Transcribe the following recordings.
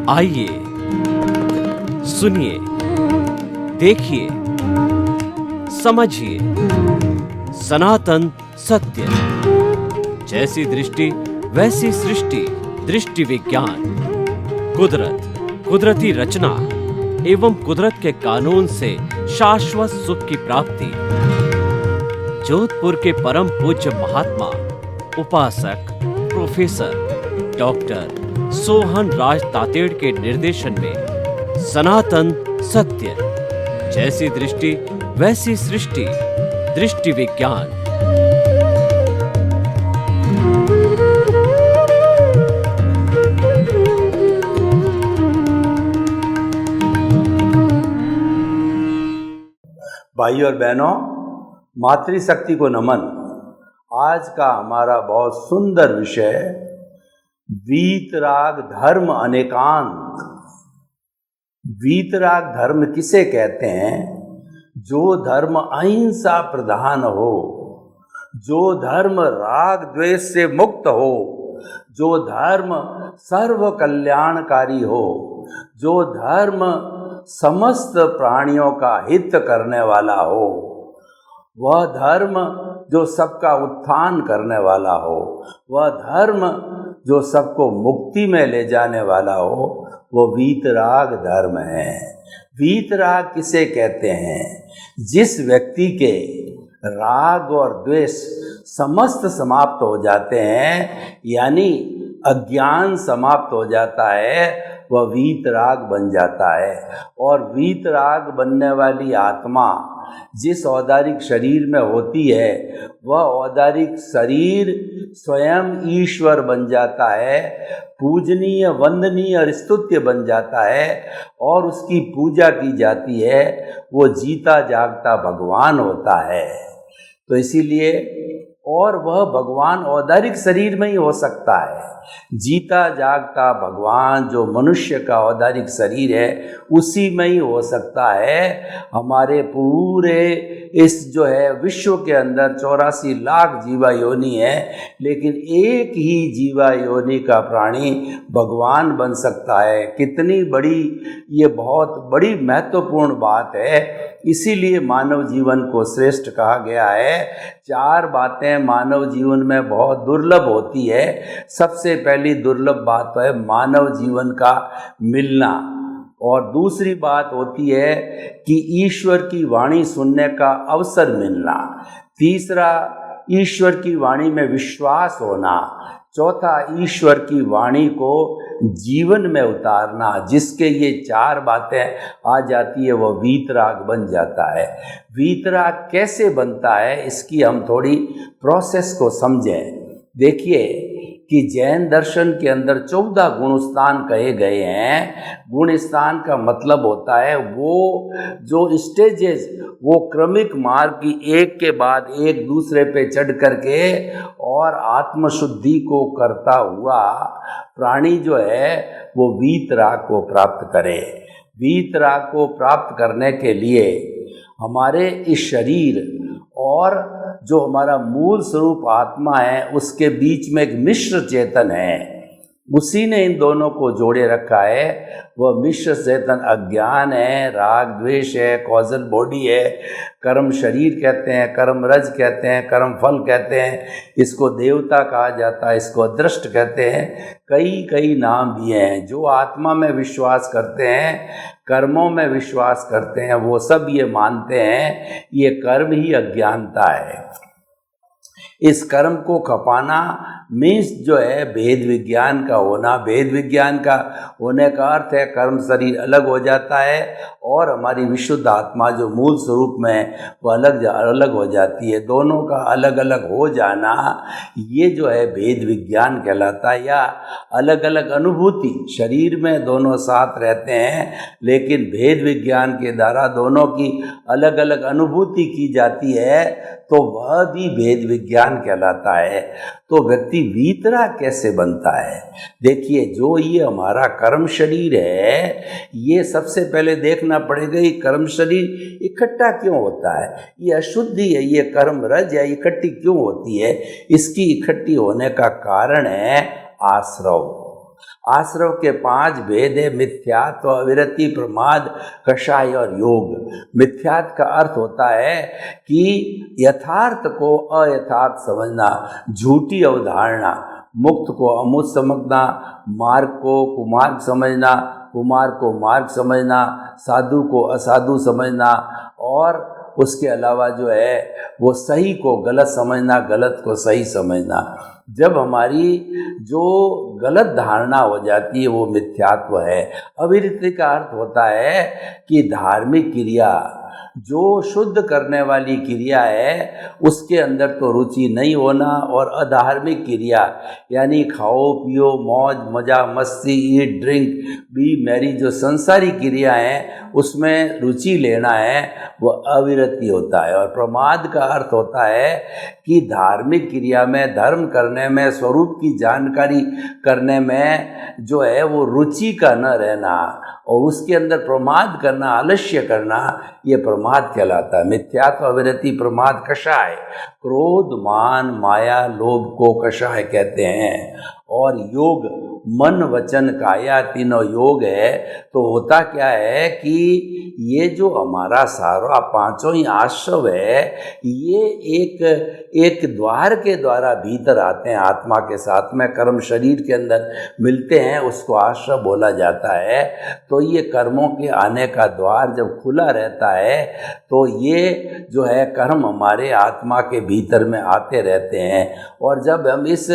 आइए, सुनिए, देखिए, समझिए सनातन सत्य। जैसी दृष्टि वैसी सृष्टि, दृष्टि विज्ञान। कुदरत, कुदरती रचना एवं कुदरत के कानून से शाश्वत सुख की प्राप्ति। जोधपुर के परम पूज्य महात्मा उपासक प्रोफेसर डॉक्टर सोहन राज तातेड़ के निर्देशन में सनातन सत्य। जैसी दृष्टि वैसी सृष्टि, दृष्टि विज्ञान। भाई और बहनों, मातृशक्ति को नमन। आज का हमारा बहुत सुंदर विषय वीतराग धर्म अनेकांत। वीतराग धर्म किसे कहते हैं? जो धर्म अहिंसा प्रधान हो, जो धर्म राग द्वेष से मुक्त हो, जो धर्म सर्व कल्याणकारी हो, जो धर्म समस्त प्राणियों का हित करने वाला हो, वह धर्म जो सबका उत्थान करने वाला हो, वह धर्म जो सबको मुक्ति में ले जाने वाला हो, वो वीतराग धर्म है। वीतराग किसे कहते हैं? जिस व्यक्ति के राग और द्वेष समस्त समाप्त हो जाते हैं, यानी अज्ञान समाप्त हो जाता है, वह वीतराग बन जाता है। और वीतराग बनने वाली आत्मा जिस औदारिक शरीर में होती है, वह औदारिक शरीर स्वयं ईश्वर बन जाता है, पूजनीय, वंदनीय और स्तुत्य बन जाता है और उसकी पूजा की जाती है। वो जीता जागता भगवान होता है। तो इसीलिए, और वह भगवान औदारिक शरीर में ही हो सकता है। जीता जागता भगवान जो मनुष्य का औदारिक शरीर है, उसी में ही हो सकता है। हमारे पूरे इस जो है विश्व के अंदर 84 लाख जीवा योनि है, लेकिन एक ही जीवा योनि का प्राणी भगवान बन सकता है। कितनी बड़ी, ये बहुत बड़ी महत्वपूर्ण बात है। इसीलिए मानव जीवन को श्रेष्ठ कहा गया है। 4 बातें मानव जीवन में बहुत दुर्लभ होती है। सबसे पहली दुर्लभ बात है मानव जीवन का मिलना, और दूसरी बात होती है कि ईश्वर की वाणी सुनने का अवसर मिलना, तीसरा ईश्वर की वाणी में विश्वास होना, चौथा ईश्वर की वाणी को जीवन में उतारना। जिसके ये 4 बातें आ जाती है, वह वीतराग बन जाता है। वीतराग कैसे बनता है, इसकी हम थोड़ी प्रोसेस को समझें। देखिए कि जैन दर्शन के अंदर 14 गुण स्थान कहे गए हैं। गुण स्थान का मतलब होता है वो जो स्टेजेस, वो क्रमिक मार्ग की एक के बाद एक दूसरे पे चढ़ करके और आत्मशुद्धि को करता हुआ प्राणी जो है वो वीतराग को प्राप्त करे। वीतराग को प्राप्त करने के लिए हमारे इस शरीर और जो हमारा मूल स्वरूप आत्मा है, उसके बीच में एक मिश्र चेतन है। उसी ने इन दोनों को जोड़े रखा है। वह मिश्र चेतन अज्ञान है, राग द्वेष है, कॉजल बॉडी है, कर्म शरीर कहते हैं, कर्म रज कहते हैं, कर्म फल कहते हैं, इसको देवता कहा जाता है, इसको अदृष्ट कहते हैं, कई नाम भी हैं। जो आत्मा में विश्वास करते हैं, कर्मों में विश्वास करते हैं, वो सब ये मानते हैं ये कर्म ही अज्ञानता है। इस कर्म को खपाना मीन्स जो है भेद विज्ञान का होना। भेद विज्ञान का होने का अर्थ है कर्म शरीर अलग हो जाता है और हमारी विशुद्ध आत्मा जो मूल स्वरूप में है वो अलग हो जाती है। दोनों का अलग अलग हो जाना, ये जो है भेद विज्ञान कहलाता है, या अलग अलग अनुभूति। शरीर में दोनों साथ रहते हैं, लेकिन भेद विज्ञान के द्वारा दोनों की अलग अलग अनुभूति की जाती है, तो वह भी भेद विज्ञान ज्ञान कहलाता है। तो व्यक्ति वीतराग कैसे बनता है? देखिए, जो ये हमारा कर्म शरीर है, ये सबसे पहले देखना पड़ेगा ये कर्म शरीर इकट्ठा क्यों होता है। ये अशुद्धि है, ये कर्म रज है, इकट्ठी क्यों होती है? इसकी इकट्ठी होने का कारण है आश्रव। आश्रव के 5 भेद है, मिथ्यात्व, अविरति, प्रमाद, कषाय और योग। मिथ्यात्व का अर्थ होता है कि यथार्थ को अयथार्थ समझना, झूठी अवधारणा। मुक्त को अमुक्त समझना, मार्ग को कुमार्ग समझना, कुमार्ग को मार्ग समझना, साधु को असाधु समझना, और उसके अलावा जो है वो सही को गलत समझना, गलत को सही समझना। जब हमारी जो गलत धारणा हो जाती है वो मिथ्यात्व है। अविरति का अर्थ होता है कि धार्मिक क्रिया, जो शुद्ध करने वाली क्रिया है उसके अंदर तो रुचि नहीं होना, और अधार्मिक क्रिया यानी खाओ पियो मौज मजा मस्ती, ईट ड्रिंक बी मैरी, जो संसारी क्रिया है उसमें रुचि लेना है, वो अविरति होता है। और प्रमाद का अर्थ होता है कि धार्मिक क्रिया में, धर्म करने में, स्वरूप की जानकारी करने में जो है वो रुचि का न रहना, और उसके अंदर प्रमाद करना, आलस्य करना, ये प्रमाद कहलाता है। मिथ्यात्व, अविरति, प्रमाद, कषाय। क्रोध, मान, माया, लोभ को कषाय कहते हैं। और योग मन वचन काया, तीनों योग है। तो होता क्या है कि ये जो हमारा सारा 5 ही आश्रव है, ये एक द्वार के द्वारा भीतर आते हैं, आत्मा के साथ में कर्म शरीर के अंदर मिलते हैं, उसको आश्रव बोला जाता है। तो ये कर्मों के आने का द्वार जब खुला रहता है तो ये जो है कर्म हमारे आत्मा के भीतर में आते रहते हैं। और जब हम इस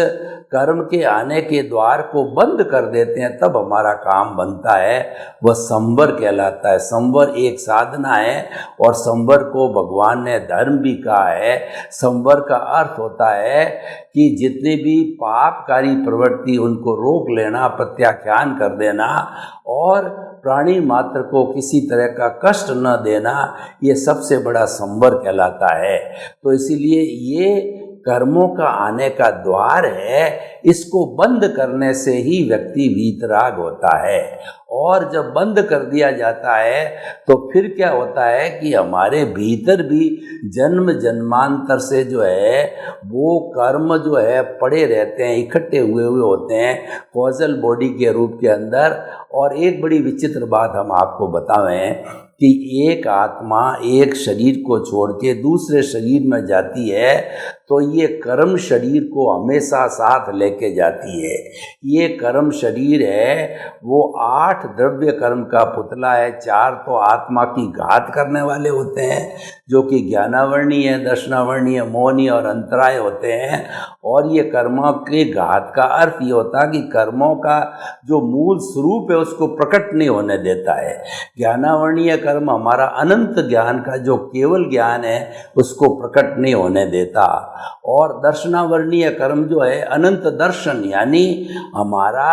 कर्म के आने के द्वार को बंद कर देते हैं तब हमारा काम बनता है, वह संवर कहलाता है। संवर एक साधना है, और संवर को भगवान ने धर्म भी कहा है। संवर का अर्थ होता है कि जितनी भी पापकारी प्रवृत्ति उनको रोक लेना, प्रत्याख्यान कर देना, और प्राणी मात्र को किसी तरह का कष्ट न देना, ये सबसे बड़ा संवर कहलाता है। तो इसीलिए ये कर्मों का आने का द्वार है, इसको बंद करने से ही व्यक्ति वीतराग होता है। और जब बंद कर दिया जाता है तो फिर क्या होता है कि हमारे भीतर भी जन्म जन्मांतर से जो है वो कर्म जो है पड़े रहते हैं, इकट्ठे हुए होते हैं कॉजल बॉडी के रूप के अंदर। और एक बड़ी विचित्र बात हम आपको बतावें कि एक आत्मा एक शरीर को छोड़ के दूसरे शरीर में जाती है तो ये कर्म शरीर को हमेशा साथ लेके जाती है। ये कर्म शरीर है वो 8 द्रव्य कर्म का पुतला है। 4 तो आत्मा की घात करने वाले होते हैं जो कि ज्ञानावर्णीय, दर्शनावर्णीय, मोहनीय और अंतराय होते हैं। और ये कर्मों के घात का अर्थ ये होता है कि कर्मों का जो मूल स्वरूप है उसको प्रकट नहीं होने देता है। ज्ञानावर्णीय कर्म हमारा अनंत ज्ञान का जो केवल ज्ञान है उसको प्रकट नहीं होने देता। और दर्शनावर्णीय कर्म जो है अनंत दर्शन, यानी हमारा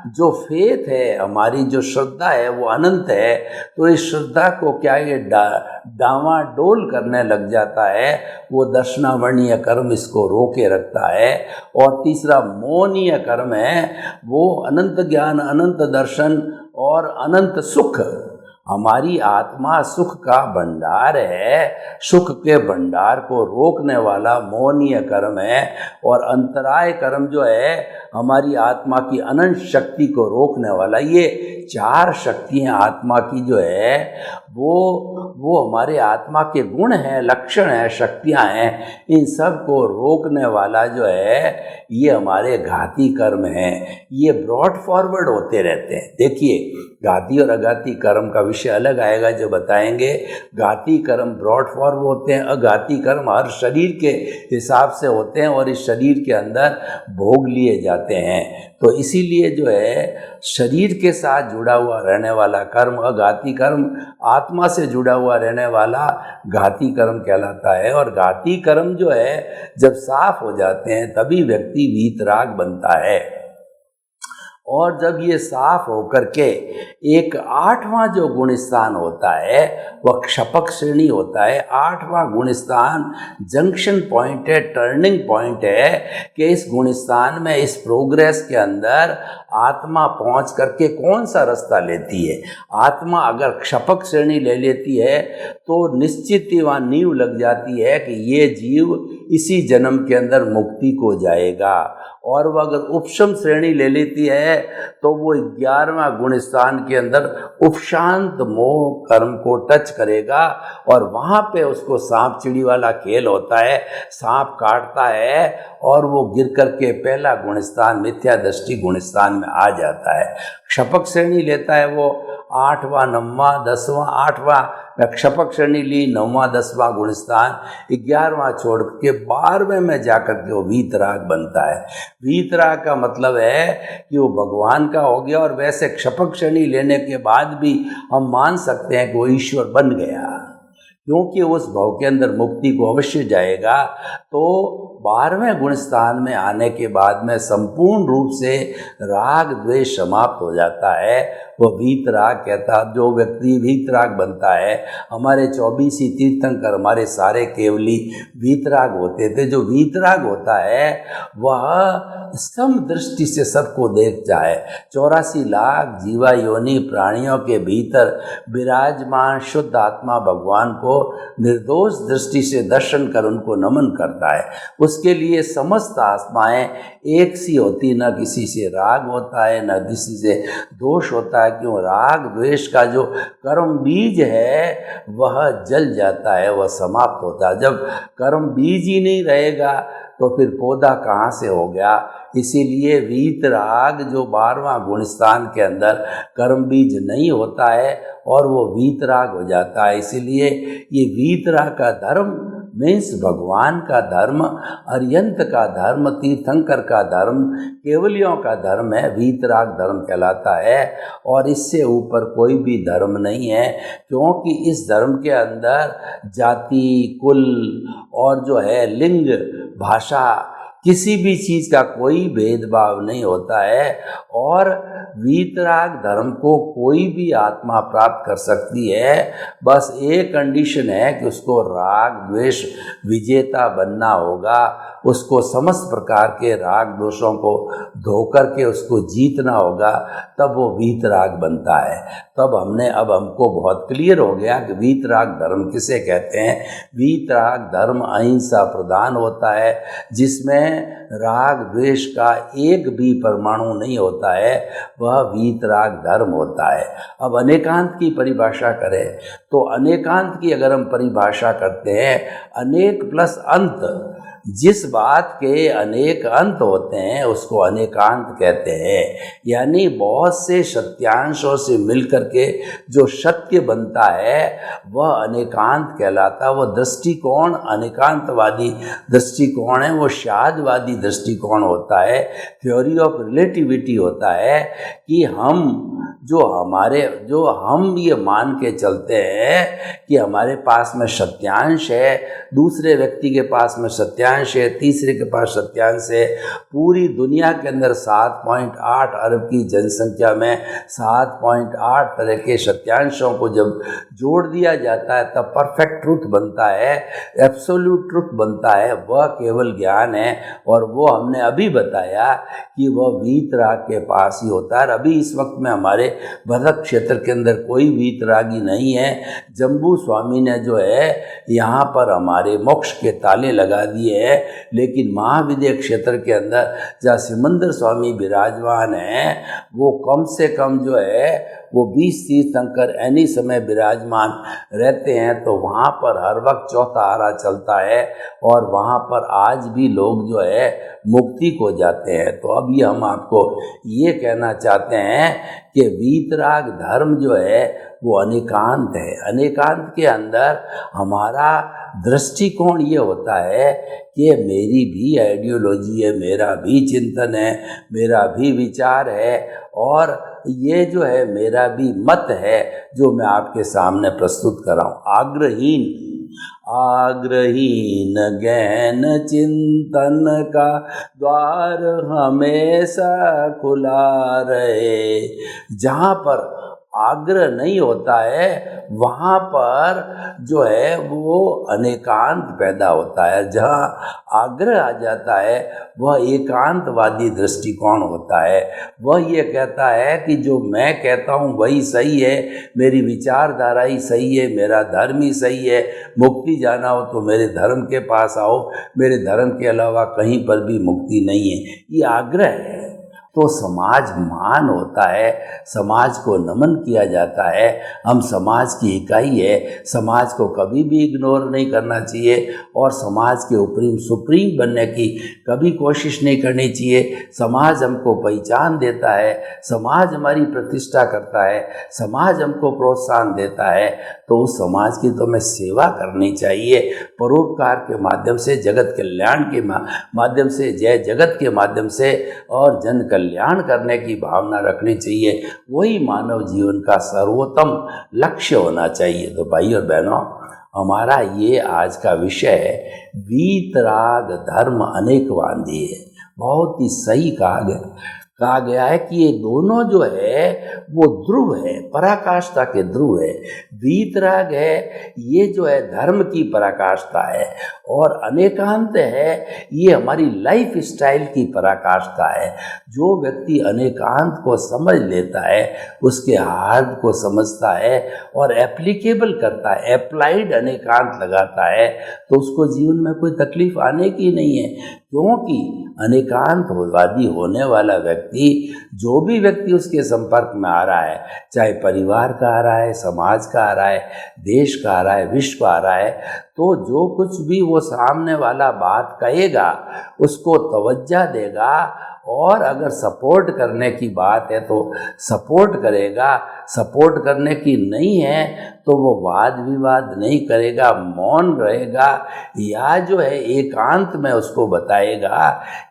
जो फेथ है, हमारी जो श्रद्धा है वो अनंत है। तो इस श्रद्धा को क्या ये डावाडोल करने लग जाता है, वो दर्शनावर्णीय कर्म इसको रोके रखता है। और तीसरा मोहनीय कर्म है, वो अनंत ज्ञान, अनंत दर्शन और अनंत सुख। हमारी आत्मा सुख का भंडार है, सुख के भंडार को रोकने वाला मोहनीय कर्म है। और अंतराय कर्म जो है हमारी आत्मा की अनंत शक्ति को रोकने वाला। ये 4 शक्तियाँ आत्मा की जो है वो हमारे आत्मा के गुण हैं, लक्षण हैं, शक्तियाँ हैं। इन सब को रोकने वाला जो है ये हमारे घाती कर्म हैं। ये ब्रॉड फॉरवर्ड होते रहते हैं। देखिए, घाती और अघाती कर्म का विषय अलग आएगा जो बताएंगे। घाती कर्म ब्रॉड फॉरवर्ड होते हैं, अघाती कर्म हर शरीर के हिसाब से होते हैं और इस शरीर के अंदर भोग लिए जाते हैं। तो इसीलिए जो है शरीर के साथ जुड़ा हुआ रहने वाला कर्म अघाती कर्म, आत्मा से जुड़ा हुआ रहने वाला घाती कर्म कहलाता है। और घाती कर्म जो है जब साफ हो जाते हैं तभी व्यक्ति वीतराग बनता है। और जब ये साफ होकर के एक 8वां जो गुण स्थान होता है वह क्षपक श्रेणी होता है। 8वां गुण स्थान जंक्शन पॉइंट है, टर्निंग पॉइंट है कि इस गुण स्थान में, इस प्रोग्रेस के अंदर आत्मा पहुंच करके कौन सा रास्ता लेती है। आत्मा अगर क्षपक श्रेणी ले लेती है तो निश्चित ही वहाँ नींव लग जाती है कि ये जीव इसी जन्म के अंदर मुक्ति को जाएगा। और वह अगर उपशम श्रेणी ले लेती है तो वो 11वां गुण स्थान के अंदर उपशांत मोह कर्म को टच करेगा और वहाँ पे उसको सांप चिड़ी वाला खेल होता है, सांप काटता है और वो गिर करके पहला गुण स्थान मिथ्या दृष्टि गुण स्थान में आ जाता है। क्षपक श्रेणी लेता है वो 8वां 9वां 10वां 8वां क्षपक श्रेणी ली, 9वां 10वां गुण स्थान, 11वां छोड़ के 12वें में जाकर के वो वीतराग बनता है। वीतराग का मतलब है कि वो भगवान का हो गया और वैसे क्षपक श्रेणी लेने के बाद भी हम मान सकते हैं कि वो ईश्वर बन गया, क्योंकि उस भाव के अंदर मुक्ति को अवश्य जाएगा। तो 12वें गुण स्थान में आने के बाद में संपूर्ण रूप से राग द्वेष समाप्त हो जाता है। वो वीतराग कहता है। जो व्यक्ति वीतराग बनता है, हमारे 24 ही तीर्थंकर हमारे सारे केवली वीतराग होते थे। जो वीतराग होता है वह सम दृष्टि से सबको देखता है। 84 लाख जीवा योनि प्राणियों के भीतर विराजमान शुद्ध आत्मा भगवान को निर्दोष दृष्टि से दर्शन कर उनको नमन करता है। उसके लिए समस्त आत्माएं एक सी होती, न किसी से राग होता है न किसी से दोष होता है। क्यों? राग द्वेष का जो कर्म बीज है वह जल जाता है, वह समाप्त होता है। जब कर्म बीज ही नहीं रहेगा तो फिर पौधा कहाँ से हो गया। इसीलिए वीतराग जो 12वां गुण स्थान के अंदर कर्म बीज नहीं होता है और वो वीतराग हो जाता है। इसीलिए ये वीतराग का धर्म मीन्स भगवान का धर्म, अर्यंत का धर्म, तीर्थंकर का धर्म, केवलियों का धर्म है, वीतराग धर्म कहलाता है। और इससे ऊपर कोई भी धर्म नहीं है, क्योंकि इस धर्म के अंदर जाति, कुल और जो है लिंग, भाषा, किसी भी चीज़ का कोई भेदभाव नहीं होता है। और वीतराग धर्म को कोई भी आत्मा प्राप्त कर सकती है। बस एक कंडीशन है कि उसको राग द्वेष विजेता बनना होगा, उसको समस्त प्रकार के राग दोषों को धोकर के उसको जीतना होगा, तब वो वीतराग बनता है। तब अब हमको बहुत क्लियर हो गया कि वीतराग धर्म किसे कहते हैं। वीतराग धर्म अहिंसा प्रधान होता है, जिसमें राग द्वेष का एक भी परमाणु नहीं होता है, वह वीतराग धर्म होता है। अब अनेकांत की परिभाषा करें तो अनेकांत की अगर हम परिभाषा करते हैं, अनेक प्लस अंत, जिस बात के अनेक अंत होते हैं उसको अनेकांत कहते हैं। यानी बहुत से सत्यांशों से मिलकर के जो सत्य बनता है वह अनेकांत कहलाता है। वह दृष्टिकोण अनेकांतवादी दृष्टिकोण है, वो शादवादी दृष्टिकोण होता है, थ्योरी ऑफ रिलेटिविटी होता है कि हम ये मान के चलते हैं कि हमारे पास में सत्यांश है, दूसरे व्यक्ति के पास में सत्यांश है, तीसरे के पास सत्यांश है। पूरी दुनिया के अंदर 7.8 अरब की जनसंख्या में 7.8 तरह के सत्यांशों को जब जोड़ दिया जाता है तब परफेक्ट ट्रुथ बनता है, एब्सोल्यूट ट्रुथ बनता है। वह केवल ज्ञान है और वो हमने अभी बताया कि वह वीतराग के पास ही होता है। अभी इस वक्त में हमारे भरत क्षेत्र के अंदर कोई वीतरागी नहीं है। जम्बू स्वामी ने जो है यहाँ पर हमारे मोक्ष के ताले लगा दिए हैं, लेकिन महाविद्य क्षेत्र के अंदर जहाँ सिमंदर स्वामी विराजमान हैं वो कम से कम जो है वो 20 तीर्थंकर एनी समय विराजमान रहते हैं। तो वहाँ पर हर वक्त चौथा आरा चलता है और वहाँ पर आज भी लोग जो है मुक्ति को जाते हैं। तो अब ये हम आपको ये कहना चाहते हैं कि वीतराग धर्म जो है वो अनेकांत है। अनेकांत के अंदर हमारा दृष्टिकोण ये होता है कि मेरी भी आइडियोलॉजी है, मेरा भी चिंतन है, मेरा भी विचार है और ये जो है मेरा भी मत है जो मैं आपके सामने प्रस्तुत कर रहा हूँ। आग्रहीन आग्रहीन गहन चिंतन का द्वार हमेशा खुला रहे। जहाँ पर आग्रह नहीं होता है वहाँ पर जो है वो अनेकांत पैदा होता है। जहाँ आग्रह आ जाता है वह एकांतवादी दृष्टिकोण होता है। वह ये कहता है कि जो मैं कहता हूँ वही सही है, मेरी विचारधारा ही सही है, मेरा धर्म ही सही है, मुक्ति जाना हो तो मेरे धर्म के पास आओ, मेरे धर्म के अलावा कहीं पर भी मुक्ति नहीं है। ये आग्रह है। तो समाज मान होता है, समाज को नमन किया जाता है। हम समाज की इकाई है, समाज को कभी भी इग्नोर नहीं करना चाहिए और समाज के ऊपर सुप्रीम बनने की कभी कोशिश नहीं करनी चाहिए। समाज हमको पहचान देता है, समाज हमारी प्रतिष्ठा करता है, समाज हमको प्रोत्साहन देता है, तो उस समाज की तो हमें सेवा करनी चाहिए। परोपकार के माध्यम से, जगत कल्याण के माध्यम से, जय जगत के माध्यम से और जन कल्याण करने की भावना रखनी चाहिए। वही मानव जीवन का सर्वोत्तम लक्ष्य होना चाहिए। तो भाई और बहनों, हमारा ये आज का विषय है वीतराग धर्म अनेकवादी है। बहुत ही सही कहा गया है कि ये दोनों जो है वो ध्रुव है, पराकाष्ठा के ध्रुव है। वीतराग है ये जो है धर्म की पराकाष्ठा है और अनेकांत है ये हमारी लाइफ स्टाइल की पराकाष्ठा है। जो व्यक्ति अनेकांत को समझ लेता है, उसके हार्ट को समझता है और एप्लीकेबल करता है, अप्लाइड अनेकांत लगाता है, तो उसको जीवन में कोई तकलीफ आने की नहीं है। क्योंकि अनेकांतवादी होने वाला व्यक्ति, जो भी व्यक्ति उसके संपर्क में आ रहा है, चाहे परिवार का आ रहा है, समाज का आ रहा है, देश का आ रहा है, विश्व का आ रहा है, तो जो कुछ भी वो सामने वाला बात कहेगा उसको तवज्जो देगा और अगर सपोर्ट करने की बात है तो सपोर्ट करेगा, सपोर्ट करने की नहीं है तो वो वाद विवाद नहीं करेगा, मौन रहेगा, या जो है एकांत में उसको बताएगा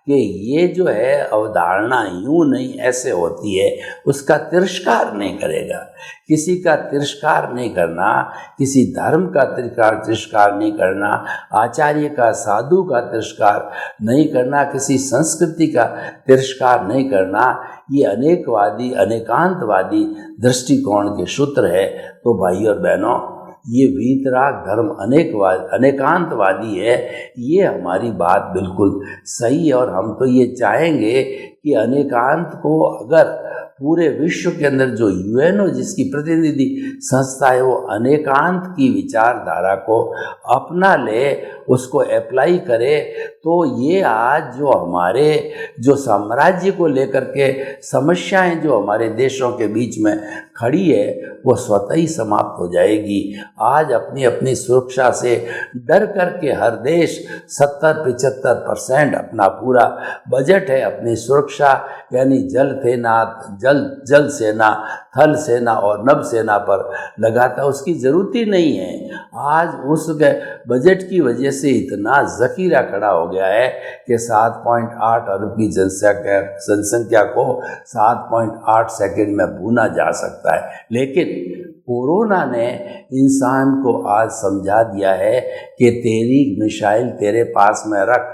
कि ये जो है अवधारणा यूँ नहीं ऐसे होती है। उसका तिरस्कार नहीं करेगा। किसी का तिरस्कार नहीं करना, किसी धर्म का तिरस्कार नहीं करना, आचार्य का, साधु का तिरस्कार नहीं करना, किसी संस्कृति का तिरस्कार नहीं करना, ये अनेकवादी अनेकांतवादी दृष्टिकोण के सूत्र है। तो भाई और बहनों, ये वीतराग धर्म अनेकांतवादी है, ये हमारी बात बिल्कुल सही है। और हम तो ये चाहेंगे कि अनेकांत को अगर पूरे विश्व के अंदर जो यूएनओ जिसकी प्रतिनिधि संस्था है वो अनेकांत की विचारधारा को अपना ले, उसको अप्लाई करे, तो ये आज जो हमारे जो साम्राज्य को लेकर के समस्याएं जो हमारे देशों के बीच में खड़ी है वो स्वतः ही समाप्त हो जाएगी। आज अपनी अपनी सुरक्षा से डर करके हर देश 70-75% अपना पूरा बजट है अपनी सुरक्षा यानी जल सेना, थल सेना और नभ सेना पर लगाता। उसकी ज़रूरत ही नहीं है। आज उस बजट की वजह से इतना ज़खीरा खड़ा हो गया है कि 7.8 अरब की जनसंख्या को 7.8 सेकंड में भूना जा सकता है। लेकिन कोरोना ने इंसान को आज समझा दिया है कि तेरी मिसाइल तेरे पास में रख।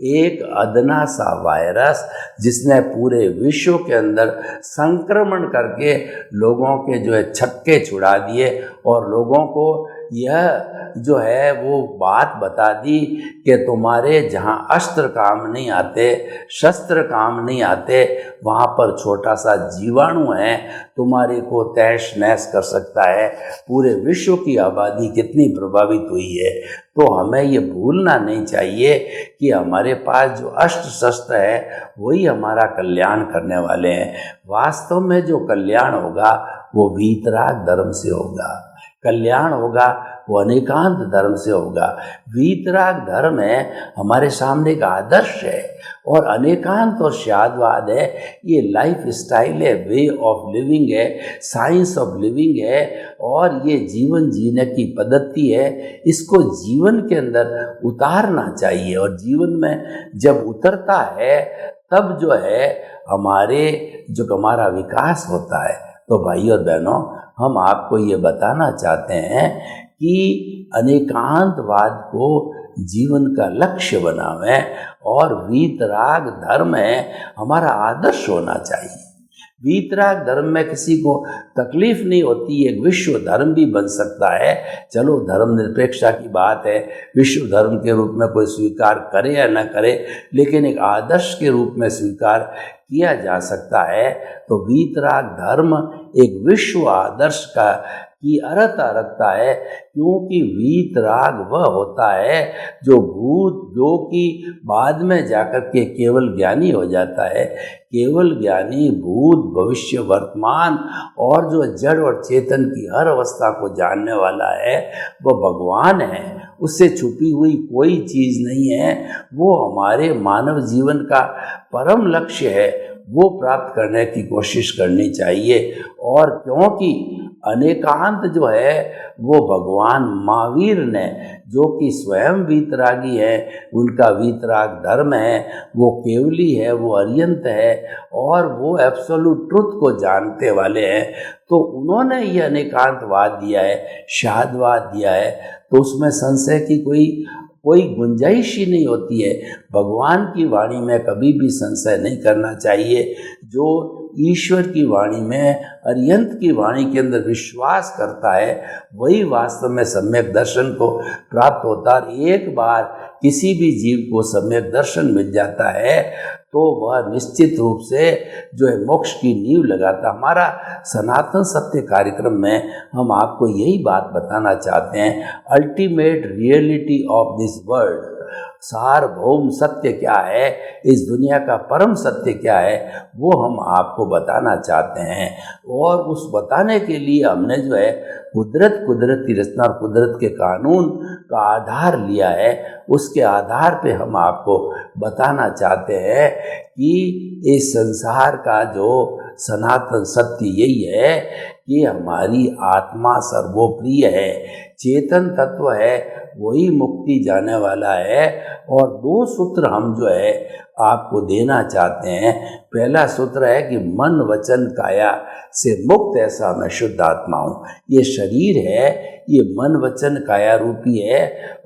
एक अदना सा वायरस जिसने पूरे विश्व के अंदर संक्रमण करके लोगों के जो है छक्के छुड़ा दिए और लोगों को यह जो है वो बात बता दी कि तुम्हारे जहाँ अस्त्र काम नहीं आते, शस्त्र काम नहीं आते, वहाँ पर छोटा सा जीवाणु है तुम्हारे को तहस नहस कर सकता है। पूरे विश्व की आबादी कितनी प्रभावित हुई है। तो हमें ये भूलना नहीं चाहिए कि हमारे पास जो अस्त्र शस्त्र है वही हमारा कल्याण करने वाले हैं। वास्तव में जो कल्याण होगा वो वीतराग धर्म से होगा, कल्याण होगा वो अनेकांत धर्म से होगा। वीतराग धर्म है हमारे सामने का आदर्श है और अनेकांत और शादवाद है ये लाइफ स्टाइल है, वे ऑफ लिविंग है, साइंस ऑफ लिविंग है और ये जीवन जीने की पद्धति है। इसको जीवन के अंदर उतारना चाहिए और जीवन में जब उतरता है तब जो है हमारा विकास होता है। तो भाई और बहनों, हम आपको ये बताना चाहते हैं कि अनेकांतवाद को जीवन का लक्ष्य बनावें और वीतराग धर्म है हमारा आदर्श होना चाहिए। वीतराग धर्म में किसी को तकलीफ नहीं होती, एक विश्व धर्म भी बन सकता है। चलो धर्म निरपेक्षता की बात है, विश्व धर्म के रूप में कोई स्वीकार करे या न करे, लेकिन एक आदर्श के रूप में स्वीकार किया जा सकता है। तो वीतराग धर्म एक विश्व आदर्श का की अर्हता रखता है, क्योंकि वीतराग वह होता है जो कि बाद में जाकर के केवल ज्ञानी हो जाता है। केवल ज्ञानी भूत भविष्य वर्तमान और जो जड़ और चेतन की हर अवस्था को जानने वाला है वह भगवान है। उससे छुपी हुई कोई चीज़ नहीं है। वो हमारे मानव जीवन का परम लक्ष्य है, वो प्राप्त करने की कोशिश करनी चाहिए। और क्योंकि अनेकांत जो है वो भगवान महावीर ने, जो कि स्वयं वीतरागी है, उनका वीतराग धर्म है, वो केवली है, वो अर्यंत है और वो एब्सोल्यूट ट्रुथ को जानते वाले हैं। तो उन्होंने ये अनेकांतवाद दिया है, शाहदवाद दिया है, तो उसमें संशय की कोई गुंजाइश ही नहीं होती है। भगवान की वाणी में कभी भी संशय नहीं करना चाहिए। जो ईश्वर की वाणी में, अर्यंत की वाणी के अंदर विश्वास करता है, वही वास्तव में सम्यक दर्शन को प्राप्त होता है। एक बार किसी भी जीव को सम्यक दर्शन मिल जाता है तो वह निश्चित रूप से जो है मोक्ष की नींव लगाता। हमारा सनातन सत्य कार्यक्रम में हम आपको यही बात बताना चाहते हैं, ultimate reality of this world, सार्वभौम सत्य क्या है, इस दुनिया का परम सत्य क्या है, वो हम आपको बताना चाहते हैं। और उस बताने के लिए हमने जो है कुदरती रचना और कुदरत के कानून का आधार लिया है। उसके आधार पे हम आपको बताना चाहते हैं कि इस संसार का जो सनातन सत्य यही है कि हमारी आत्मा सर्वोप्रिय है, चेतन तत्व है, वही मुक्ति जाने वाला है। और दो सूत्र हम जो है आपको देना चाहते हैं। पहला सूत्र है कि मन वचन काया से मुक्त ऐसा मैं शुद्ध आत्मा हूँ। ये शरीर है, ये मन वचन काया रूपी है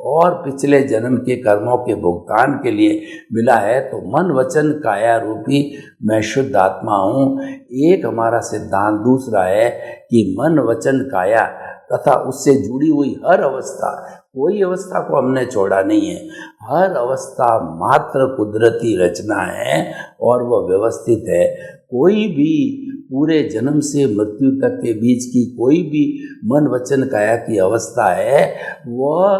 और पिछले जन्म के कर्मों के भुगतान के लिए मिला है। तो मन वचन काया रूपी मैं शुद्ध आत्मा हूँ, एक हमारा सिद्धांत। दूसरा है कि मन वचन काया तथा उससे जुड़ी हुई हर अवस्था, कोई अवस्था को हमने छोड़ा नहीं है, हर अवस्था मात्र कुदरती रचना है और वह व्यवस्थित है। कोई भी पूरे जन्म से मृत्यु तक के बीच की कोई भी मन वचन काया की अवस्था है वह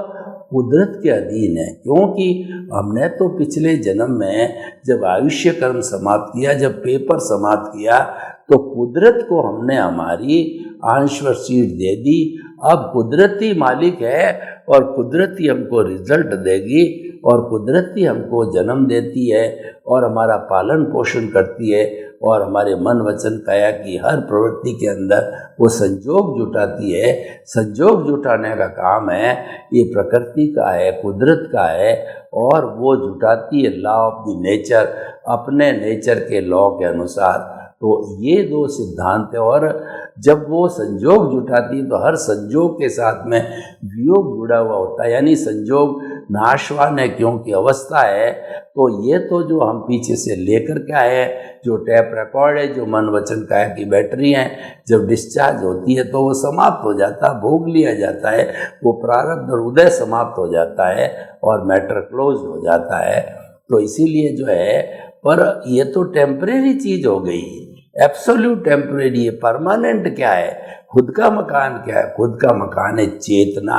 कुदरत के अधीन है। क्योंकि हमने तो पिछले जन्म में जब आयुष्य कर्म समाप्त किया, जब पेपर समाप्त किया, तो कुदरत को हमने हमारी आंशवर सीट दे दी। अब कुदरती मालिक है और कुदरती हमको रिजल्ट देगी और कुदरती हमको जन्म देती है और हमारा पालन पोषण करती है और हमारे मन वचन काया की हर प्रवृत्ति के अंदर वो संजोग जुटाती है। संजोग जुटाने का काम है ये प्रकृति का है, कुदरत का है, और वो जुटाती है लॉ ऑफ द नेचर, अपने नेचर के लॉ के अनुसार। तो ये दो सिद्धांत है। और जब वो संजोग जुटाती है तो हर संजोग के साथ में वियोग जुड़ा हुआ होता है, यानी संजोग नाशवान है क्योंकि अवस्था है। तो ये तो जो हम पीछे से लेकर के आए हैं, जो टैप रिकॉर्ड है, जो मन वचन काया की बैटरी है, जब डिस्चार्ज होती है तो वो समाप्त हो जाता है, भोग लिया जाता है, वो प्रारब्ध और उदय समाप्त हो जाता है और मैटर क्लोज हो जाता है। तो इसीलिए जो है, पर ये तो टेम्परेरी चीज हो गई, एब्सोल्यूट टेम्परेरी है। परमानेंट क्या है? खुद का मकान क्या है? खुद का मकान है चेतना,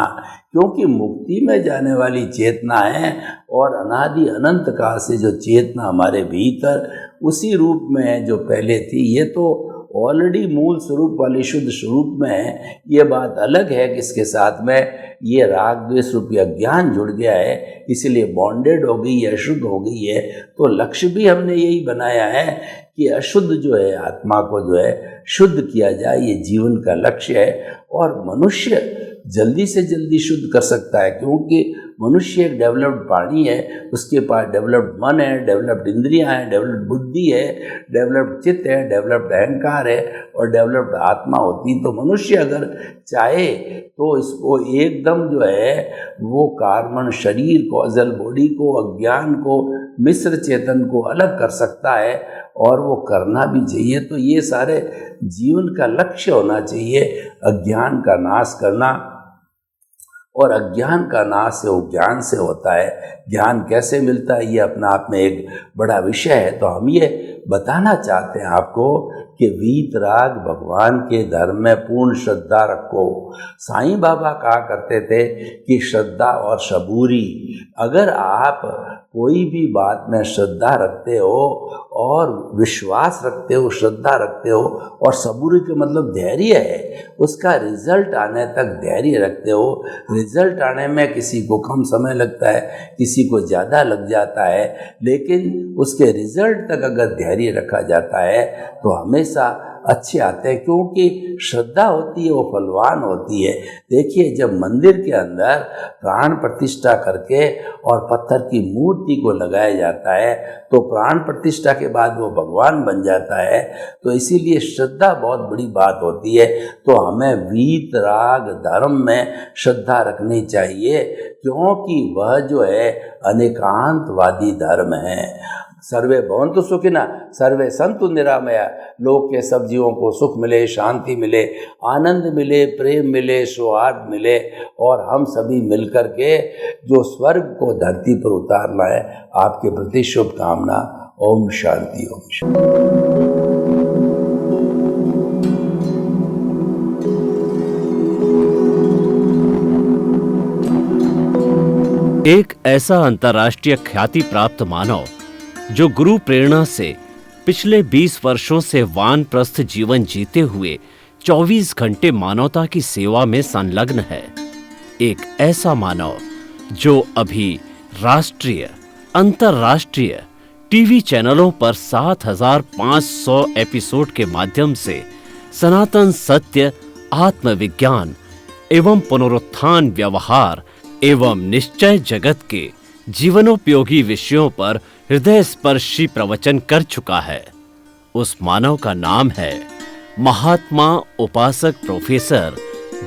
क्योंकि मुक्ति में जाने वाली चेतना है और अनादि अनंत काल से जो चेतना हमारे भीतर उसी रूप में है जो पहले थी। ये तो ऑलरेडी मूल स्वरूप वाली शुद्ध स्वरूप में है। ये बात अलग है कि इसके साथ में ये राग द्वेष रूपी अज्ञान जुड़ गया है, इसलिए बॉन्डेड हो गई है, अशुद्ध हो गई है। तो लक्ष्य भी हमने यही बनाया है कि अशुद्ध जो है आत्मा को जो है शुद्ध किया जाए, ये जीवन का लक्ष्य है। और मनुष्य जल्दी से जल्दी शुद्ध कर सकता है, क्योंकि मनुष्य एक डेवलप्ड प्राणी है, उसके पास डेवलप्ड मन है, डेवलप्ड इंद्रियां हैं, डेवलप्ड बुद्धि है, डेवलप्ड चित्त है, डेवलप्ड अहंकार है और डेवलप्ड आत्मा होती। तो मनुष्य अगर चाहे तो इसको एकदम जो है वो कार्बन शरीर कॉजल बॉडी को, अज्ञान को, मिश्र चेतन को अलग कर सकता है और वो करना भी चाहिए। तो ये सारे जीवन का लक्ष्य होना चाहिए, अज्ञान का नाश करना। और अज्ञान का नाश से वो ज्ञान से होता है। ज्ञान कैसे मिलता है ये अपना आप में एक बड़ा विषय है। तो हम ये बताना चाहते हैं आपको कि वीतराग भगवान के धर्म में पूर्ण श्रद्धा रखो। साईं बाबा कहा करते थे कि श्रद्धा और सबूरी, अगर आप कोई भी बात में श्रद्धा रखते हो और विश्वास रखते हो, श्रद्धा रखते हो और सबूरी के मतलब धैर्य है, उसका रिजल्ट आने तक धैर्य रखते हो। रिजल्ट आने में किसी को कम समय लगता है, किसी को ज़्यादा लग जाता है, लेकिन उसके रिजल्ट तक अगर धैर्य रखा जाता है तो हमेशा अच्छे आते हैं, क्योंकि श्रद्धा होती है वो फलवान होती है। देखिए, जब मंदिर के अंदर प्राण प्रतिष्ठा करके और पत्थर की मूर्ति को लगाया जाता है तो प्राण प्रतिष्ठा के बाद वो भगवान बन जाता है। तो इसीलिए श्रद्धा बहुत बड़ी बात होती है। तो हमें वीतराग धर्म में श्रद्धा रखनी चाहिए, क्योंकि वह जो है अनेकांतवादी धर्म है। सर्वे भवन्तु सुखिनः, सर्वे सन्तु निरामया। लोक के सब जीवों को सुख मिले, शांति मिले, आनंद मिले, प्रेम मिले, सौहार्द मिले और हम सभी मिलकर के जो स्वर्ग को धरती पर उतारना है, आपके प्रति शुभकामना। ओम शांति, ओम शांति। एक ऐसा अंतर्राष्ट्रीय ख्याति प्राप्त मानव जो गुरु प्रेरणा से पिछले 20 वर्षों से वानप्रस्थ जीवन जीते हुए 24 घंटे मानवता की सेवा में संलग्न है। एक ऐसा मानव जो अभी राष्ट्रीय, अंतर्राष्ट्रीय टीवी चैनलों पर 7,500 एपिसोड के माध्यम से सनातन सत्य, आत्मविज्ञान एवं पुनरुत्थान, व्यवहार एवं निश्चय जगत के जीवनोपयोगी विषयों पर हृदय स्पर्शी प्रवचन कर चुका है। उस मानव का नाम है महात्मा उपासक प्रोफेसर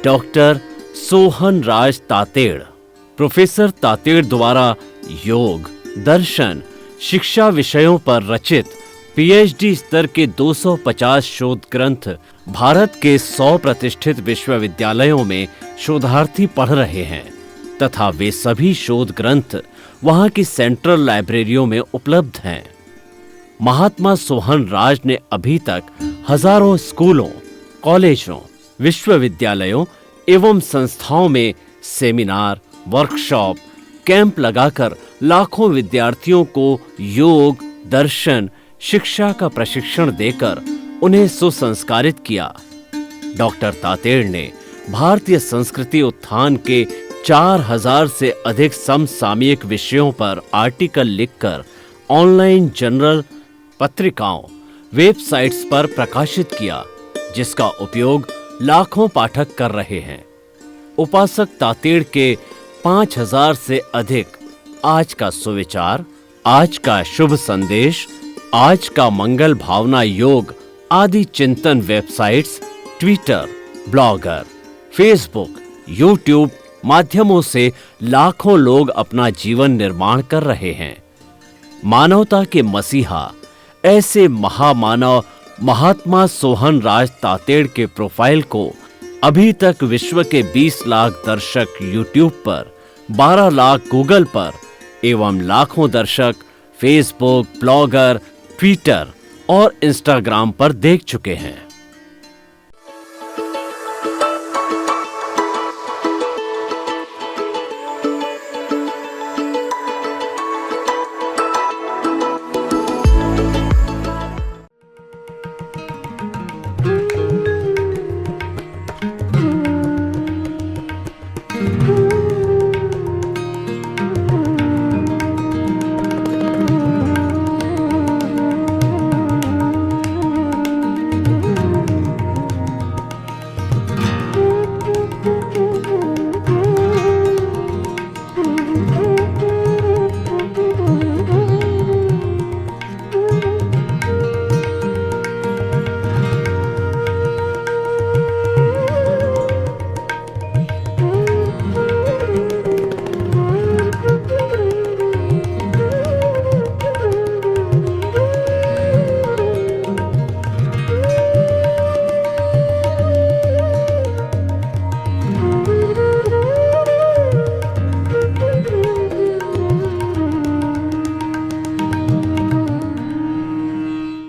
डॉक्टर सोहन राज तातेड़। प्रोफेसर तातेड़ द्वारा योग, दर्शन, शिक्षा विषयों पर रचित पीएचडी स्तर के 250 शोध ग्रंथ भारत के 100 प्रतिष्ठित विश्वविद्यालयों में शोधार्थी पढ़ रहे हैं तथा वे सभी शोध ग्रंथ वहां की सेंट्रल लाइब्रेरियों में उपलब्ध हैं। महात्मा सोहन राज ने अभी तक हजारों स्कूलों, कॉलेजों, विश्वविद्यालयों एवं संस्थाओं में सेमिनार, वर्कशॉप, कैंप लगाकर लाखों विद्यार्थियों को योग, दर्शन, शिक्षा का प्रशिक्षण देकर उन्हें सुसंस्कारित किया। डॉक्टर तातेड़ ने भारतीय संस्कृति उत्थान के 4000 से अधिक समसामयिक विषयों पर आर्टिकल लिखकर ऑनलाइन जर्नल, पत्रिकाओं, वेबसाइट्स पर प्रकाशित किया, जिसका उपयोग लाखों पाठक कर रहे हैं। उपासक तातेड़ के 5000 से अधिक आज का सुविचार, आज का शुभ संदेश, आज का मंगल भावना योग आदि चिंतन websites, Twitter, blogger, Facebook, YouTube माध्यमों से लाखों लोग अपना जीवन निर्माण कर रहे हैं। मानवता के मसीहा ऐसे महामानव महात्मा सोहन राज तातेड़ के प्रोफाइल को अभी तक विश्व के 20 लाख दर्शक यूट्यूब पर, 12 लाख गूगल पर एवं लाखों दर्शक फेसबुक, ब्लॉगर, ट्विटर और इंस्टाग्राम पर देख चुके हैं।